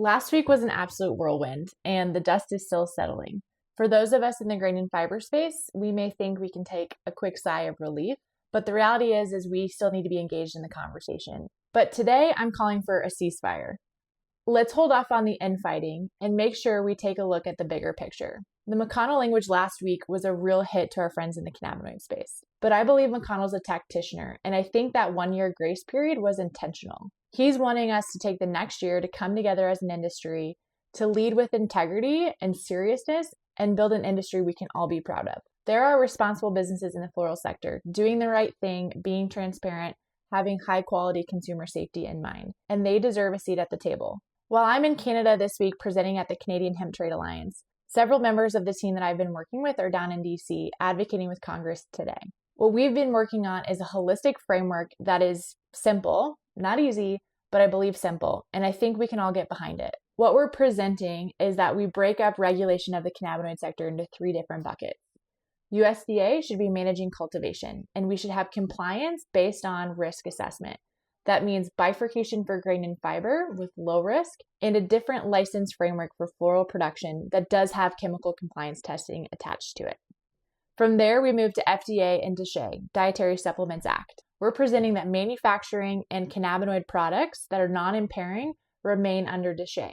Last week was an absolute whirlwind, and the dust is still settling. For those of us in the grain and fiber space, we may think we can take a quick sigh of relief, but the reality is we still need to be engaged in the conversation. But today, I'm calling for a ceasefire. Let's hold off on the infighting and make sure we take a look at the bigger picture. The McConnell language last week was a real hit to our friends in the cannabinoid space. But I believe McConnell's a tacticianer, and I think that 1-year grace period was intentional. He's wanting us to take the next year to come together as an industry, to lead with integrity and seriousness, and build an industry we can all be proud of. There are responsible businesses in the floral sector doing the right thing, being transparent, having high quality consumer safety in mind, and they deserve a seat at the table. While I'm in Canada this week presenting at the Canadian Hemp Trade Alliance, several members of the team that I've been working with are down in DC advocating with Congress today. What we've been working on is a holistic framework that is simple, not easy, but I believe simple, and I think we can all get behind it. What we're presenting is that we break up regulation of the cannabinoid sector into 3 different buckets. USDA should be managing cultivation, and we should have compliance based on risk assessment. That means bifurcation for grain and fiber with low risk and a different license framework for floral production that does have chemical compliance testing attached to it. From there, we move to FDA and DSHEA, Dietary Supplements Act. We're presenting that manufacturing and cannabinoid products that are non-impairing remain under DSHEA.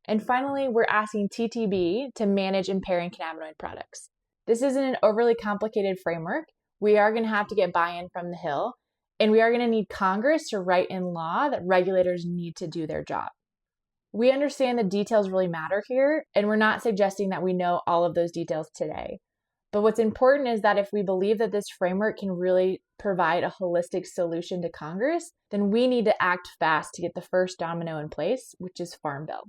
And finally, we're asking TTB to manage impairing cannabinoid products. This isn't an overly complicated framework. We are going to have to get buy-in from the Hill, and we are going to need Congress to write in law that regulators need to do their job. We understand the details really matter here, and we're not suggesting that we know all of those details today. But what's important is that if we believe that this framework can really provide a holistic solution to Congress, then we need to act fast to get the first domino in place, which is Farm Bill.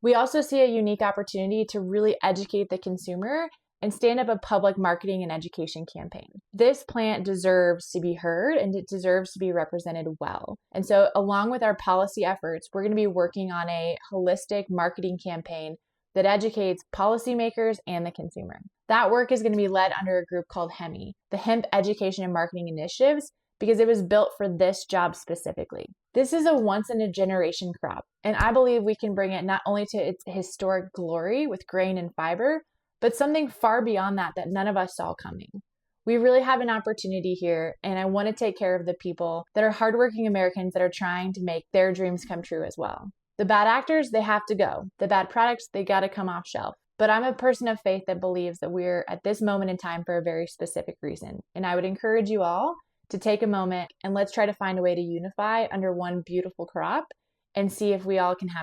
We also see a unique opportunity to really educate the consumer and stand up a public marketing and education campaign. This plant deserves to be heard and it deserves to be represented well. And so along with our policy efforts, we're going to be working on a holistic marketing campaign that educates policymakers and the consumer. That work is going to be led under a group called HEMI, the Hemp Education and Marketing Initiatives, because it was built for this job specifically. This is a once-in-a-generation crop, and I believe we can bring it not only to its historic glory with grain and fiber, but something far beyond that none of us saw coming. We really have an opportunity here, and I want to take care of the people that are hardworking Americans that are trying to make their dreams come true as well. The bad actors, they have to go. The bad products, they got to come off shelf. But I'm a person of faith that believes that we're at this moment in time for a very specific reason. And I would encourage you all to take a moment and let's try to find a way to unify under one beautiful crop and see if we all can have a